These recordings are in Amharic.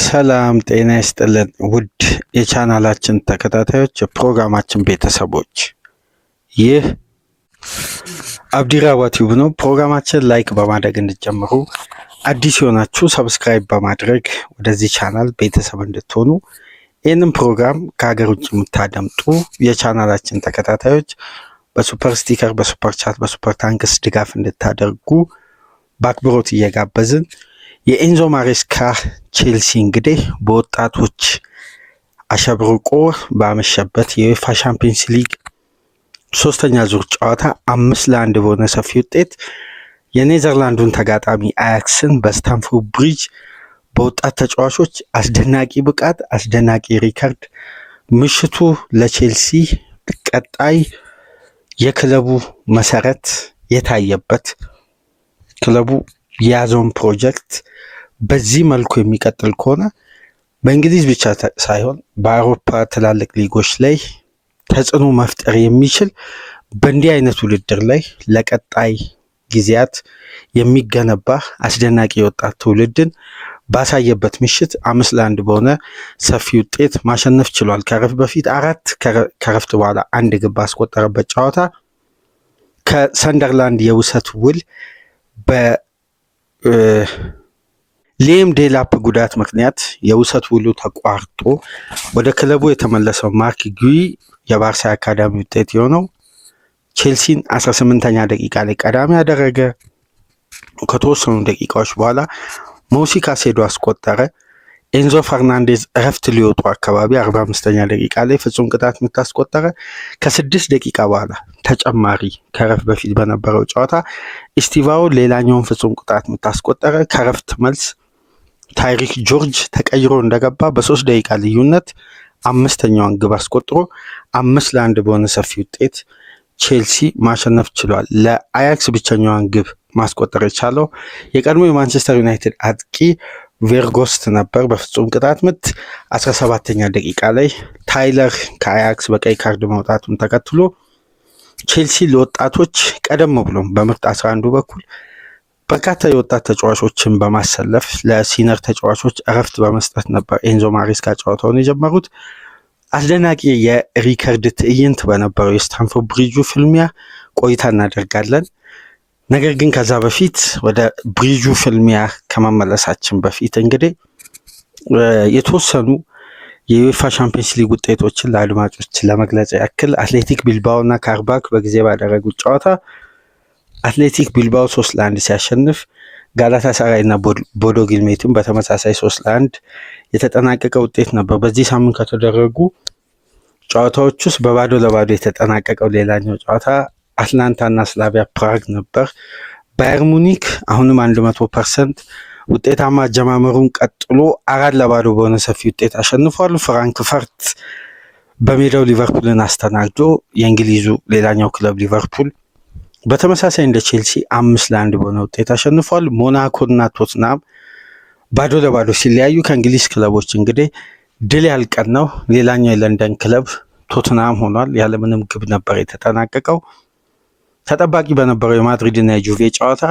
ሰላም ጤና ይስጥልን ውድ የቻናላችን ተከታታዮች የፕሮግራማችን ቤተሰቦች፣ ይህ አብዲራዋ ቲዩብ ነው። ፕሮግራማችን ላይክ በማድረግ እንድትጀምሩ፣ አዲስ የሆናችሁ ሰብስክራይብ በማድረግ ወደዚህ ቻናል ቤተሰብ እንድትሆኑ፣ ይህንን ፕሮግራም ከሀገር ውጭ የምታደምጡ የቻናላችን ተከታታዮች በሱፐር ስቲከር፣ በሱፐር ቻት፣ በሱፐር ታንክስ ድጋፍ እንድታደርጉ በአክብሮት እየጋበዝን የኤንዞ ማሬስካ ቼልሲ እንግዲህ በወጣቶች አሸብርቆ ባመሸበት የዩኤፋ ሻምፒዮንስ ሊግ ሶስተኛ ዙር ጨዋታ 5-1 በሆነ ሰፊ ውጤት የኔዘርላንዱን ተጋጣሚ አያክስን በስታንፎርድ ብሪጅ በወጣት ተጫዋቾች አስደናቂ ብቃት፣ አስደናቂ ሪከርድ ምሽቱ ለቼልሲ ቀጣይ የክለቡ መሰረት የታየበት ክለቡ የያዘውን ፕሮጀክት በዚህ መልኩ የሚቀጥል ከሆነ በእንግሊዝ ብቻ ሳይሆን በአውሮፓ ትላልቅ ሊጎች ላይ ተጽዕኖ መፍጠር የሚችል በእንዲህ አይነት ውድድር ላይ ለቀጣይ ጊዜያት የሚገነባ አስደናቂ የወጣት ትውልድን ባሳየበት ምሽት 5-1 በሆነ ሰፊ ውጤት ማሸነፍ ችሏል። ከረፍት በፊት 4 ከረፍት በኋላ 1 ግብ ባስቆጠረበት ጨዋታ ከሰንደርላንድ የውሰት ውል ሊያም ዴላፕ ጉዳት ምክንያት የውሰት ውሉ ተቋርጦ ወደ ክለቡ የተመለሰው ማርክ ጉይ የባርሳ አካዳሚ ውጤት የሆነው ቼልሲን 18ኛ ደቂቃ ላይ ቀዳሚ ያደረገ። ከተወሰኑ ደቂቃዎች በኋላ ሞሲ ካሴዶ አስቆጠረ። ኤንዞ ፈርናንዴዝ እረፍት ሊወጡ አካባቢ 45ኛ ደቂቃ ላይ ፍጹም ቅጣት ምት አስቆጠረ። ከ6 ደቂቃ በኋላ ተጨማሪ ከረፍት በፊት በነበረው ጨዋታ ኢስቲቫኦ ሌላኛውን ፍጹም ቅጣት ምት አስቆጠረ። ከረፍት መልስ ታይሪክ ጆርጅ ተቀይሮ እንደገባ በ3 ደቂቃ ልዩነት 5ኛዋን ግብ አስቆጥሮ 5-1 በሆነ ሰፊ ውጤት ቼልሲ ማሸነፍ ችሏል። ለአያክስ ብቸኛዋን ግብ ማስቆጠር የቻለው የቀድሞ የማንቸስተር ዩናይትድ አጥቂ ቬርጎስት ነበር። በፍጹም ቅጣት ምት 17ኛ ደቂቃ ላይ ታይለር ከአያክስ በቀይ ካርድ መውጣቱን ተከትሎ ቼልሲ ለወጣቶች ቀደም ብሎም በምርጥ 11 በኩል በርካታ የወጣት ተጫዋቾችን በማሰለፍ ለሲነር ተጫዋቾች እረፍት በመስጠት ነበር ኤንዞ ማሬስካ ጨዋታውን የጀመሩት። አስደናቂ የሪከርድ ትዕይንት በነበረው የስታንፎርድ ብሪጁ ፍልሚያ ቆይታ እናደርጋለን። ነገር ግን ከዛ በፊት ወደ ብሪጁ ፍልሚያ ከመመለሳችን በፊት እንግዲህ የተወሰኑ የዩኤፋ ሻምፒዮንስ ሊግ ውጤቶችን ለአድማጮች ለመግለጽ ያክል አትሌቲክ ቢልባኦ እና ካርባክ በጊዜ ባደረጉት ጨዋታ አትሌቲክ ቢልባኦ 3-1 ሲያሸንፍ፣ ጋላታሳራይ እና ቦዶ ግሊምትን በተመሳሳይ 3-1 የተጠናቀቀ ውጤት ነበር። በዚህ ሳምንት ከተደረጉ ጨዋታዎች ውስጥ በባዶ ለባዶ የተጠናቀቀው ሌላኛው ጨዋታ አትላንታ እና ስላቪያ ፕራግ ነበር። ባየር ሙኒክ አሁንም 100% ውጤታማ አጀማመሩን ቀጥሎ 4-0 በሆነ ሰፊ ውጤት አሸንፏል። ፍራንክፈርት በሜዳው ሊቨርፑልን አስተናግዶ የእንግሊዙ ሌላኛው ክለብ ሊቨርፑል በተመሳሳይ እንደ ቼልሲ 5-1 በሆነ ውጤት አሸንፏል። ሞናኮ እና ቶትናም ባዶ ለባዶ ሲለያዩ ከእንግሊዝ ክለቦች እንግዲህ ድል ያልቀናው ሌላኛው የለንደን ክለብ ቶትናም ሆኗል። ያለምንም ግብ ነበር የተጠናቀቀው። ተጠባቂ በነበረው የማድሪድ እና የጁቬ ጨዋታ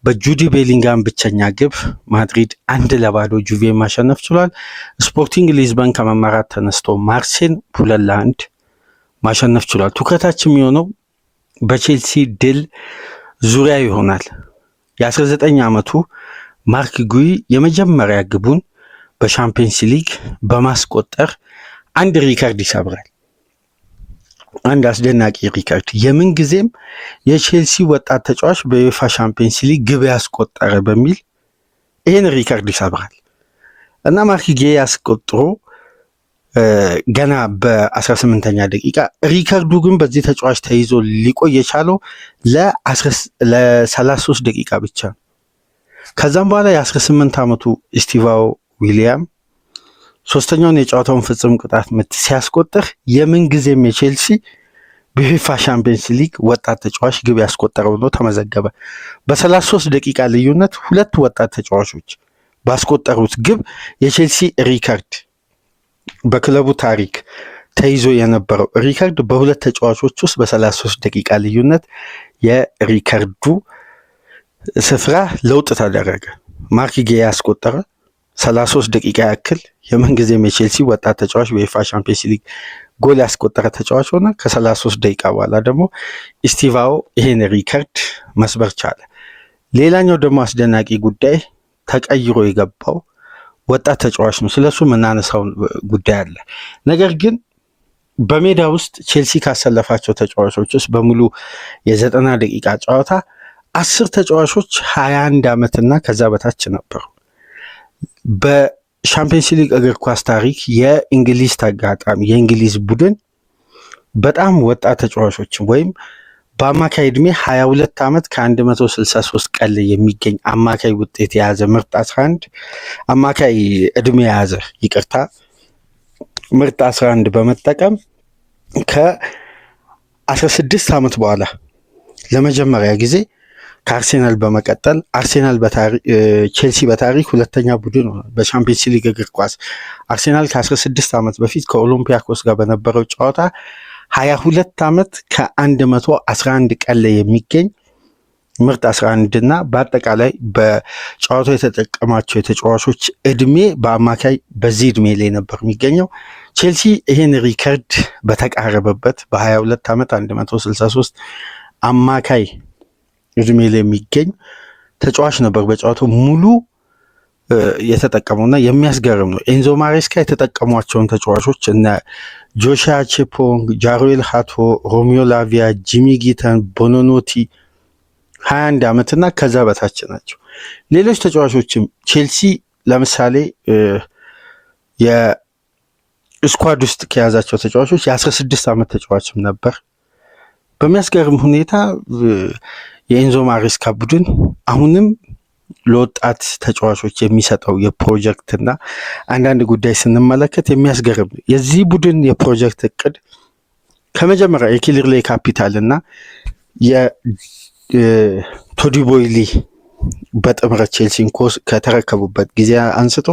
በጁዲ ቤሊንጋም ብቸኛ ግብ ማድሪድ 1-0 ጁቬ ማሸነፍ ችሏል። ስፖርቲንግ ሊዝበን ከመመራት ተነስቶ ማርሴን 2-1 ማሸነፍ ችሏል። ትኩረታችን የሚሆነው በቼልሲ ድል ዙሪያ ይሆናል። የ19 ዓመቱ ማርክ ጉይ የመጀመሪያ ግቡን በሻምፒዮንስ ሊግ በማስቆጠር አንድ ሪከርድ ይሰብራል። አንድ አስደናቂ ሪከርድ፣ የምን ጊዜም የቼልሲ ወጣት ተጫዋች በዩኤፋ ሻምፒዮንስ ሊግ ግብ ያስቆጠረ በሚል ይህን ሪከርድ ይሰብራል እና ማርክ ጉይ ያስቆጥሮ ገና በ18ኛ ደቂቃ። ሪከርዱ ግን በዚህ ተጫዋች ተይዞ ሊቆይ የቻለው ለ33 ደቂቃ ብቻ ነው። ከዛም በኋላ የ18 ዓመቱ ኢስቲቫኦ ዊሊያም ሶስተኛውን የጨዋታውን ፍጹም ቅጣት ምት ሲያስቆጥር የምን ጊዜም የቼልሲ በዩኤፋ ሻምፒዮንስ ሊግ ወጣት ተጫዋች ግብ ያስቆጠረው ነው ተመዘገበ። በ33 ደቂቃ ልዩነት 2 ወጣት ተጫዋቾች ባስቆጠሩት ግብ የቼልሲ ሪከርድ በክለቡ ታሪክ ተይዞ የነበረው ሪከርድ በ2 ተጫዋቾች ውስጥ በ33 ደቂቃ ልዩነት የሪከርዱ ስፍራ ለውጥ ተደረገ። ማርክ ጉይ ያስቆጠረ 33 ደቂቃ ያክል የምንጊዜም የቼልሲ ወጣት ተጫዋች በዩኤፋ ቻምፒየንስ ሊግ ጎል ያስቆጠረ ተጫዋች ሆነ። ከ33 ደቂቃ በኋላ ደግሞ ኢስቲቫኦ ይሄን ሪከርድ መስበር ቻለ። ሌላኛው ደግሞ አስደናቂ ጉዳይ ተቀይሮ የገባው ወጣት ተጫዋች ነው። ስለሱ የምናነሳው ጉዳይ አለ። ነገር ግን በሜዳ ውስጥ ቼልሲ ካሰለፋቸው ተጫዋቾች ውስጥ በሙሉ የ90 ደቂቃ ጨዋታ 10 ተጫዋቾች 21 ዓመትና ከዛ በታች ነበሩ። በሻምፒየንስ ሊግ እግር ኳስ ታሪክ የእንግሊዝ ተጋጣሚ የእንግሊዝ ቡድን በጣም ወጣት ተጫዋቾችን ወይም በአማካይ ዕድሜ 22 ዓመት ከ163 ቀን ላይ የሚገኝ አማካይ ውጤት የያዘ ምርጥ 11 አማካይ ዕድሜ የያዘ ምርጥ 11 በመጠቀም ከ16 ዓመት በኋላ ለመጀመሪያ ጊዜ ከአርሴናል በመቀጠል ቼልሲ በታሪክ ሁለተኛ ቡድን ሆኗል በቻምፒየንስ ሊግ እግር ኳስ። አርሴናል ከ16 ዓመት በፊት ከኦሎምፒያኮስ ጋር በነበረው ጨዋታ 22 ዓመት ከ111 ቀን ላይ የሚገኝ ምርጥ 11 እና በአጠቃላይ በጨዋታው የተጠቀማቸው የተጫዋቾች እድሜ በአማካይ በዚህ እድሜ ላይ ነበር የሚገኘው። ቼልሲ ይህን ሪከርድ በተቃረበበት በ22 ዓመት 163 አማካይ እድሜ ላይ የሚገኝ ተጫዋች ነበር በጨዋታው ሙሉ የተጠቀመውና የሚያስገርም ነው። ኤንዞ ማሬስካ የተጠቀሟቸውን ተጫዋቾች እነ ጆሺያ ቼፖንግ፣ ጃሮኤል ሃቶ፣ ሮሚዮ ላቪያ፣ ጂሚ ጊተን፣ ቦኖኖቲ 21 ዓመትና ከዛ በታች ናቸው። ሌሎች ተጫዋቾችም ቼልሲ ለምሳሌ የስኳድ ውስጥ ከያዛቸው ተጫዋቾች የ16 ዓመት ተጫዋችም ነበር። በሚያስገርም ሁኔታ የኤንዞ ማሬስካ ቡድን አሁንም ለወጣት ተጫዋቾች የሚሰጠው የፕሮጀክትና አንዳንድ ጉዳይ ስንመለከት የሚያስገርም ነው። የዚህ ቡድን የፕሮጀክት እቅድ ከመጀመሪያ የኪሊርሌ ካፒታል እና የቶዲ ቦይሊ በጥምረት ቼልሲን ከተረከቡበት ጊዜ አንስቶ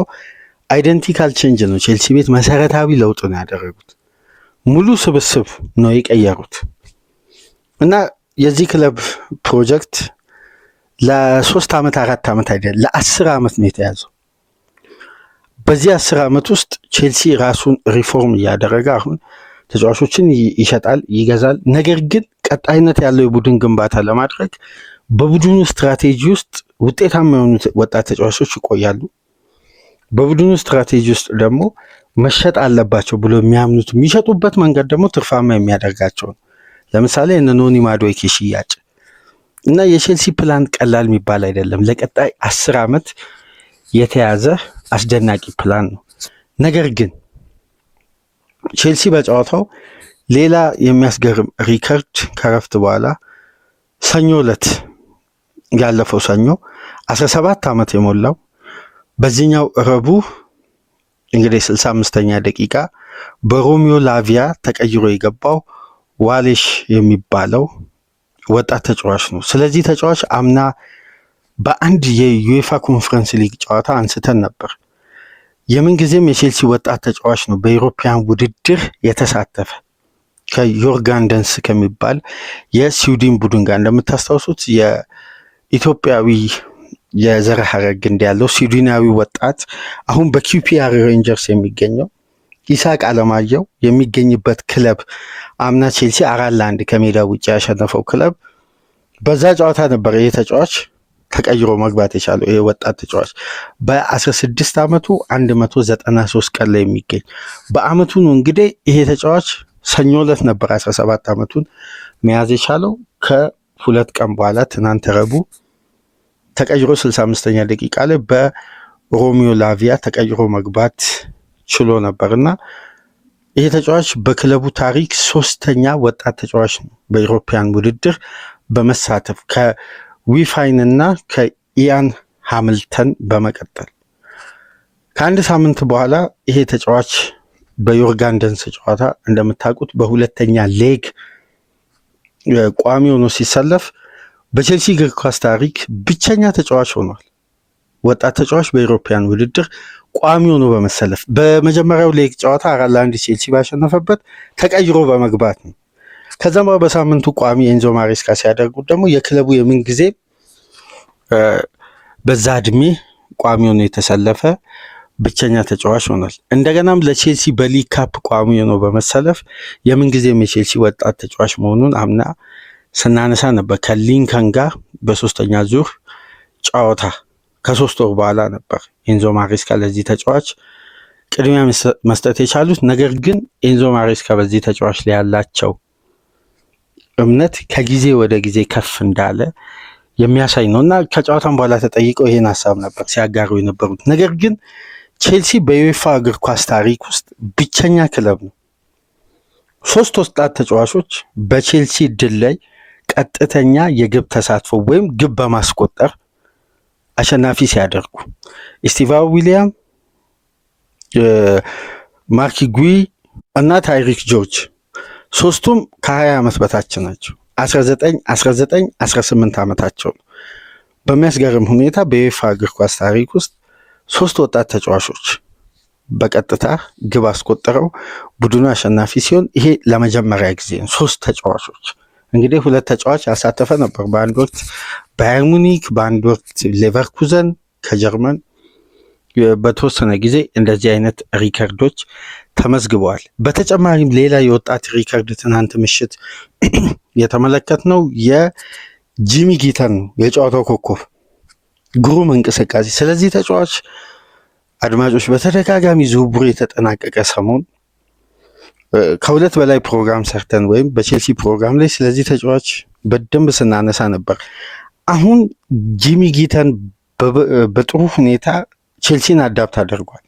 አይደንቲካል ቼንጅ ነው። ቼልሲ ቤት መሰረታዊ ለውጥ ነው ያደረጉት። ሙሉ ስብስብ ነው የቀየሩት እና የዚህ ክለብ ፕሮጀክት ለ3 ዓመት 4 ዓመት አይደለም ለ10 ዓመት ነው የተያዘው። በዚህ 10 ዓመት ውስጥ ቼልሲ ራሱን ሪፎርም እያደረገ አሁን ተጫዋቾችን ይሸጣል፣ ይገዛል። ነገር ግን ቀጣይነት ያለው የቡድን ግንባታ ለማድረግ በቡድኑ ስትራቴጂ ውስጥ ውጤታማ የሆኑ ወጣት ተጫዋቾች ይቆያሉ። በቡድኑ ስትራቴጂ ውስጥ ደግሞ መሸጥ አለባቸው ብሎ የሚያምኑት የሚሸጡበት መንገድ ደግሞ ትርፋማ የሚያደርጋቸው ነው። ለምሳሌ እነ ኖኒ ማዱዌኬ ሽያጭ እና የቼልሲ ፕላን ቀላል የሚባል አይደለም። ለቀጣይ 10 ዓመት የተያዘ አስደናቂ ፕላን ነው። ነገር ግን ቼልሲ በጨዋታው ሌላ የሚያስገርም ሪከርድ ከረፍት በኋላ ሰኞ ዕለት ያለፈው ሰኞ 17 ዓመት የሞላው በዚህኛው ረቡዕ እንግዲህ 65ኛ ደቂቃ በሮሚዮ ላቪያ ተቀይሮ የገባው ዋሌሽ የሚባለው ወጣት ተጫዋች ነው። ስለዚህ ተጫዋች አምና በአንድ የዩኤፋ ኮንፈረንስ ሊግ ጨዋታ አንስተን ነበር። የምንጊዜም የቼልሲ ወጣት ተጫዋች ነው በዩሮፒያን ውድድር የተሳተፈ ከዮርጋንደንስ ከሚባል የስዊድን ቡድን ጋር። እንደምታስታውሱት የኢትዮጵያዊ የዘር ሐረግ ያለው ስዊድናዊ ወጣት አሁን በኪውፒአር ሬንጀርስ የሚገኘው ኢሳቅ አለማየሁ የሚገኝበት ክለብ አምና ቼልሲ 4-1 ከሜዳ ውጭ ያሸነፈው ክለብ በዛ ጨዋታ ነበር ይሄ ተጫዋች ተቀይሮ መግባት የቻለው። ይሄ ወጣት ተጫዋች በ16 ዓመቱ 193 ቀን ላይ የሚገኝ በአመቱ ነው። እንግዲህ ይሄ ተጫዋች ሰኞ ዕለት ነበር 17 ዓመቱን መያዝ የቻለው። ከሁለት ቀን በኋላ ትናንት ረቡዕ ተቀይሮ 65ኛ ደቂቃ ላይ በሮሚዮ ላቪያ ተቀይሮ መግባት ችሎ ነበርና ይሄ ተጫዋች በክለቡ ታሪክ 3ኛ ወጣት ተጫዋች ነው በዩሮፒያን ውድድር በመሳተፍ ከዊፋይን እና ከኢያን ሃምልተን በመቀጠል። ከአንድ ሳምንት በኋላ ይሄ ተጫዋች በዮርጋንደንስ ጨዋታ እንደምታውቁት በሁለተኛ ሌግ ቋሚ ሆኖ ሲሰለፍ በቼልሲ እግር ኳስ ታሪክ ብቸኛ ተጫዋች ሆኗል። ወጣት ተጫዋች በዩሮፒያን ውድድር ቋሚ ሆኖ በመሰለፍ በመጀመሪያው ሌግ ጨዋታ 4-1 ቼልሲ ባሸነፈበት ተቀይሮ በመግባት ነው። ከዛም በሳምንቱ ቋሚ ኤንዞ ማሬስካ ሲያደርጉት ደግሞ የክለቡ የምን ጊዜ በዛ እድሜ ቋሚ ሆኖ የተሰለፈ ብቸኛ ተጫዋች ሆኗል። እንደገናም ለቼልሲ በሊግ ካፕ ቋሚ ሆኖ በመሰለፍ የምንጊዜም የቼልሲ ወጣት ተጫዋች መሆኑን አምና ስናነሳ ነበር። ከሊንከን ጋር በሶስተኛ ዙር ጨዋታ ከ3 ወር በኋላ ነበር ኤንዞ ማሬስካ ለዚህ ተጫዋች ቅድሚያ መስጠት የቻሉት። ነገር ግን ኤንዞ ማሬስካ በዚህ ተጫዋች ላይ ያላቸው እምነት ከጊዜ ወደ ጊዜ ከፍ እንዳለ የሚያሳይ ነው እና ከጨዋታም በኋላ ተጠይቀው ይሄን ሀሳብ ነበር ሲያጋሩ የነበሩት። ነገር ግን ቼልሲ በዩኤፋ እግር ኳስ ታሪክ ውስጥ ብቸኛ ክለብ ነው 3 ወጣት ተጫዋቾች በቼልሲ ድል ላይ ቀጥተኛ የግብ ተሳትፎ ወይም ግብ በማስቆጠር አሸናፊ ሲያደርጉ ስቲቫን ዊሊያም፣ ማርክ ጉይ እና ታይሪክ ጆርጅ ሶስቱም ከ20 ዓመት በታች ናቸው። 19 18 ዓመታቸው ነው። በሚያስገርም ሁኔታ በዩኤፋ እግር ኳስ ታሪክ ውስጥ 3 ወጣት ተጫዋቾች በቀጥታ ግብ አስቆጠረው ቡድኑ አሸናፊ ሲሆን ይሄ ለመጀመሪያ ጊዜ ነው። 3 ተጫዋቾች እንግዲህ 2 ተጫዋች ያሳተፈ ነበር። በአንድ ወቅት ባየር ሙኒክ፣ በአንድ ወቅት ሌቨርኩዘን ከጀርመን በተወሰነ ጊዜ እንደዚህ አይነት ሪከርዶች ተመዝግበዋል። በተጨማሪም ሌላ የወጣት ሪከርድ ትናንት ምሽት የተመለከትነው የጂሚ ጊተን ነው፣ የጨዋታው ኮከብ ግሩም እንቅስቃሴ። ስለዚህ ተጫዋች አድማጮች በተደጋጋሚ ዝውውሩ የተጠናቀቀ ሰሞን ከ2 በላይ ፕሮግራም ሰርተን ወይም በቼልሲ ፕሮግራም ላይ ስለዚህ ተጫዋች በደንብ ስናነሳ ነበር። አሁን ጂሚ ጊተን በጥሩ ሁኔታ ቼልሲን አዳፕት አድርጓል።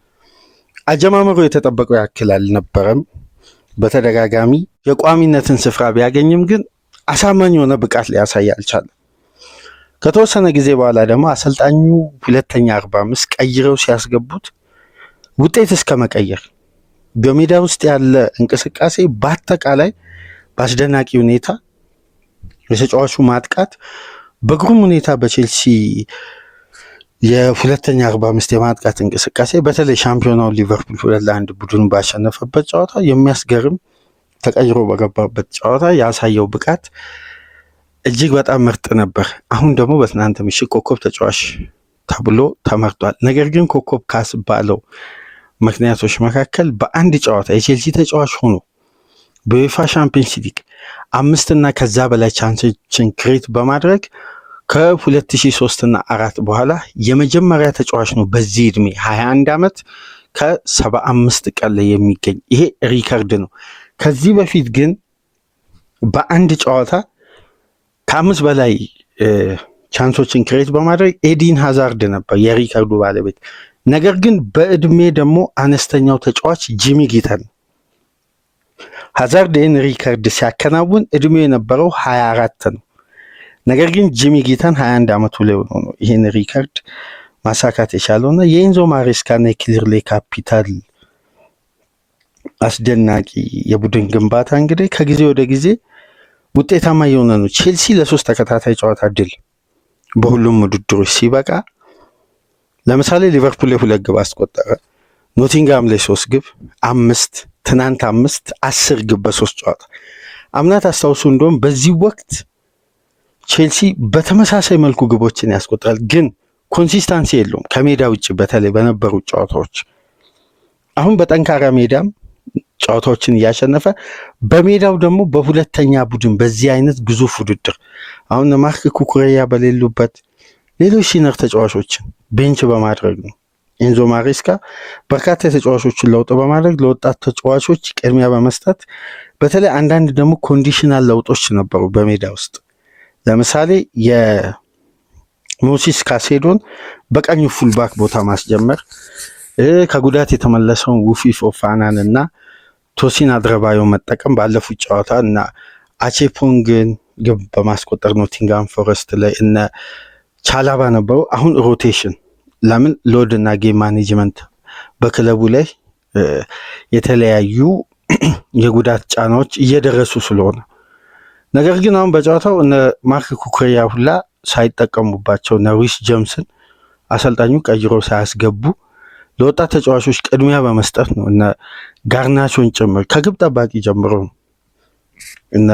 አጀማመሩ የተጠበቀው ያክል አልነበረም። በተደጋጋሚ የቋሚነትን ስፍራ ቢያገኝም ግን አሳማኝ የሆነ ብቃት ሊያሳይ አልቻለም። ከተወሰነ ጊዜ በኋላ ደግሞ አሰልጣኙ 245 ቀይረው ሲያስገቡት ውጤት እስከ መቀየር በሜዳ ውስጥ ያለ እንቅስቃሴ በአጠቃላይ በአስደናቂ ሁኔታ የተጫዋቹ ማጥቃት በግሩም ሁኔታ በቼልሲ የ245 የማጥቃት እንቅስቃሴ በተለይ ሻምፒዮናው ሊቨርፑል 2-1 ቡድኑ ባሸነፈበት ጨዋታ የሚያስገርም ተቀይሮ በገባበት ጨዋታ ያሳየው ብቃት እጅግ በጣም ምርጥ ነበር። አሁን ደግሞ በትናንት ምሽት ኮከብ ተጫዋች ተብሎ ተመርጧል። ነገር ግን ኮከብ ካስባለው ምክንያቶች መካከል በአንድ ጨዋታ የቼልሲ ተጫዋች ሆኖ በዩኤፋ ሻምፒዮንስ ሊግ 5 እና ከዛ በላይ ቻንሶችን ክሬት በማድረግ ከ2003 እና 4 በኋላ የመጀመሪያ ተጫዋች ነው በዚህ እድሜ 21 ዓመት ከ75 ቀን ላይ የሚገኝ ይሄ ሪከርድ ነው። ከዚህ በፊት ግን በአንድ ጨዋታ ከ5 በላይ ቻንሶችን ክሬት በማድረግ ኤዲን ሃዛርድ ነበር የሪከርዱ ባለቤት። ነገር ግን በእድሜ ደግሞ አነስተኛው ተጫዋች ጂሚ ጊተን። ሃዛርድ ይህን ሪከርድ ሲያከናውን እድሜው የነበረው 24 ነው። ነገር ግን ጂሚ ጊተን 21 ዓመቱ ላይ ሆኖ ነው ይህን ሪከርድ ማሳካት የቻለው እና የኤንዞ ማሬስካ እና የክሊርሌ ካፒታል አስደናቂ የቡድን ግንባታ እንግዲህ ከጊዜ ወደ ጊዜ ውጤታማ የሆነ ነው። ቼልሲ ለ3 ተከታታይ ጨዋታ ድል በሁሉም ውድድሮች ሲበቃ ለምሳሌ ሊቨርፑል ላይ 2 ግብ አስቆጠረ፣ ኖቲንጋም ላይ 3 ግብ፣ 5 ትናንት 5 10 ግብ በ3 ጨዋታ። አምናት አስታውሱ እንደውም በዚህ ወቅት ቼልሲ በተመሳሳይ መልኩ ግቦችን ያስቆጥራል፣ ግን ኮንሲስታንሲ የለውም ከሜዳ ውጭ በተለይ በነበሩ ጨዋታዎች። አሁን በጠንካራ ሜዳም ጨዋታዎችን እያሸነፈ በሜዳው ደግሞ በሁለተኛ ቡድን በዚህ አይነት ግዙፍ ውድድር አሁን ማርክ ኩኩሬያ በሌሉበት ሌሎች ሲነር ተጫዋቾችን ቤንች በማድረግ ነው ኤንዞ ማሬስካ በርካታ ተጫዋቾችን ለውጥ በማድረግ ለወጣት ተጫዋቾች ቅድሚያ በመስጠት በተለይ አንዳንድ ደግሞ ኮንዲሽናል ለውጦች ነበሩ በሜዳ ውስጥ። ለምሳሌ የሞሲስ ካሴዶን በቀኙ ፉልባክ ቦታ ማስጀመር፣ ከጉዳት የተመለሰውን ውፊ ፎፋናን እና ቶሲን አድረባዮ መጠቀም ባለፉት ጨዋታ እና አቼፖንግን ግብ በማስቆጠር ኖቲንጋም ፎረስት ላይ እነ ቻላባ ነበሩ። አሁን ሮቴሽን ለምን ሎድ እና ጌም ማኔጅመንት በክለቡ ላይ የተለያዩ የጉዳት ጫናዎች እየደረሱ ስለሆነ፣ ነገር ግን አሁን በጨዋታው እነ ማርክ ኩኩሬያ ሁላ ሳይጠቀሙባቸው እነ ሪስ ጀምስን አሰልጣኙ ቀይሮ ሳያስገቡ ለወጣት ተጫዋቾች ቅድሚያ በመስጠት ነው እነ ጋርናቾን ጭምር ከግብ ጠባቂ ጀምሮ እነ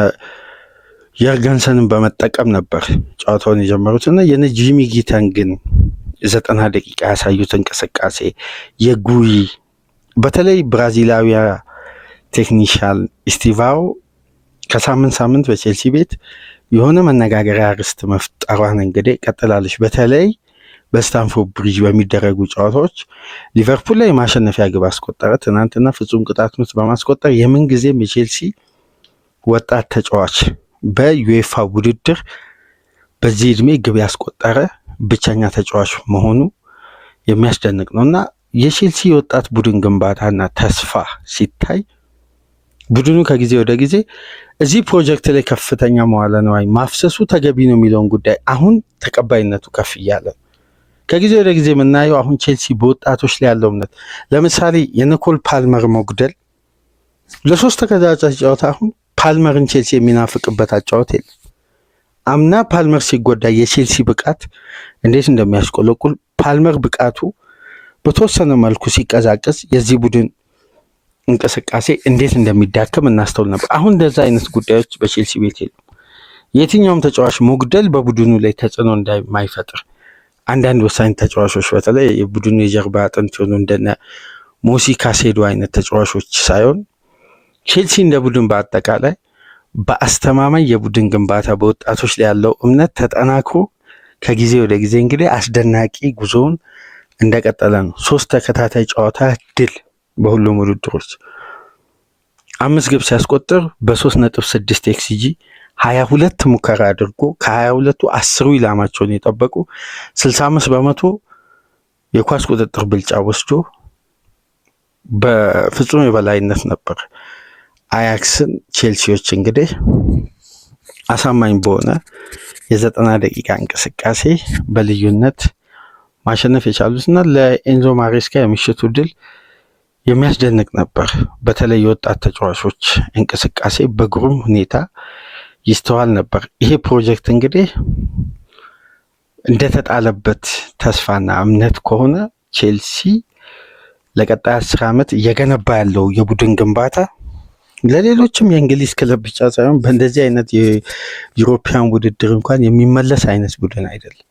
የርገንሰንን በመጠቀም ነበር ጨዋታውን የጀመሩት እና የነ ጂሚ ጊተን ግን 90 ደቂቃ ያሳዩት እንቅስቃሴ የጉይ በተለይ ብራዚላዊያ ቴክኒሻል ስቲቫኦ ከሳምንት በቼልሲ ቤት የሆነ መነጋገሪያ ርዕስ መፍጠሯን እንግዲህ ቀጥላለች። በተለይ በስታንፎርድ ብሪጅ በሚደረጉ ጨዋታዎች ሊቨርፑል ላይ የማሸነፊያ ግብ አስቆጠረ። ትናንትና ፍጹም ቅጣት ምት በማስቆጠር የምንጊዜም የቼልሲ ወጣት ተጫዋች በዩኤፋ ውድድር በዚህ እድሜ ግብ ያስቆጠረ ብቸኛ ተጫዋች መሆኑ የሚያስደንቅ ነው እና የቼልሲ የወጣት ቡድን ግንባታና ተስፋ ሲታይ ቡድኑ ከጊዜ ወደ ጊዜ እዚህ ፕሮጀክት ላይ ከፍተኛ መዋለ ንዋይ ማፍሰሱ ተገቢ ነው የሚለውን ጉዳይ አሁን ተቀባይነቱ ከፍ እያለ ከጊዜ ወደ ጊዜ የምናየው አሁን ቼልሲ በወጣቶች ላይ ያለው እምነት ለምሳሌ የኒኮል ፓልመር መጉደል ለሶስት ተከታታይ ጨዋታ አሁን ፓልመርን ቼልሲ የሚናፍቅበት አጫወት የለም። አምና ፓልመር ሲጎዳ የቼልሲ ብቃት እንዴት እንደሚያስቆለቁል ፓልመር ብቃቱ በተወሰነ መልኩ ሲቀዛቀዝ የዚህ ቡድን እንቅስቃሴ እንዴት እንደሚዳከም እናስተውል ነበር። አሁን እንደዛ አይነት ጉዳዮች በቼልሲ ቤት የሉም። የትኛውም ተጫዋች መጉደል በቡድኑ ላይ ተጽዕኖ እንደማይፈጥር አንዳንድ ወሳኝ ተጫዋቾች በተለይ የቡድኑ የጀርባ አጥንት የሆኑ እንደነ ሞሲ ካሴዶ አይነት ተጫዋቾች ሳይሆን ቼልሲ እንደ ቡድን በአጠቃላይ በአስተማማኝ የቡድን ግንባታ በወጣቶች ላይ ያለው እምነት ተጠናክሮ ከጊዜ ወደ ጊዜ እንግዲህ አስደናቂ ጉዞውን እንደቀጠለ ነው። 3 ተከታታይ ጨዋታ ድል በሁሉም ውድድሮች 5 ግብ ሲያስቆጥር በ3.6 ኤክስጂ 22 ሙከራ አድርጎ ከ22ቱ 10 ኢላማቸውን የጠበቁ 65% የኳስ ቁጥጥር ብልጫ ወስዶ በፍጹም የበላይነት ነበር አያክስን ቼልሲዎች እንግዲህ አሳማኝ በሆነ የ90 ደቂቃ እንቅስቃሴ በልዩነት ማሸነፍ የቻሉትና ለኤንዞ ማሬስካ የምሽቱ ድል የሚያስደንቅ ነበር። በተለይ የወጣት ተጫዋቾች እንቅስቃሴ በግሩም ሁኔታ ይስተዋል ነበር። ይሄ ፕሮጀክት እንግዲህ እንደተጣለበት ተስፋና እምነት ከሆነ ቼልሲ ለቀጣይ 10 ዓመት እየገነባ ያለው የቡድን ግንባታ ለሌሎችም የእንግሊዝ ክለብ ብቻ ሳይሆን በእንደዚህ አይነት የዩሮፒያን ውድድር እንኳን የሚመለስ አይነት ቡድን አይደለም።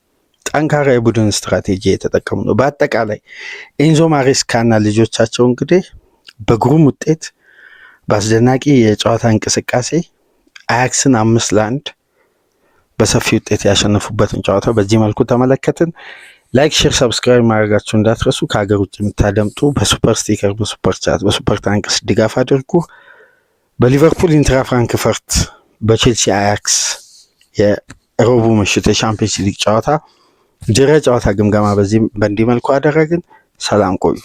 ጠንካራ የቡድን ስትራቴጂ የተጠቀሙ ነው። በአጠቃላይ ኤንዞ ማሬስካና ልጆቻቸው እንግዲህ በግሩም ውጤት በአስደናቂ የጨዋታ እንቅስቃሴ አያክስን 5-1 በሰፊ ውጤት ያሸነፉበትን ጨዋታ በዚህ መልኩ ተመለከትን። ላይክ፣ ሼር፣ ሰብስክራይብ ማድረጋችሁ እንዳትረሱ። ከሀገር ውጭ የምታደምጡ በሱፐር ስቲከር፣ በሱፐር ቻት፣ በሱፐር ታንክስ ድጋፍ አድርጉ። በሊቨርፑል ኢንትራ ፍራንክፈርት በቼልሲ አያክስ የረቡዕ ምሽት የቻምፒየንስ ሊግ ጨዋታ ድረ ጨዋታ ግምገማ በእንዲህ መልኩ አደረግን። ሰላም ቆዩ።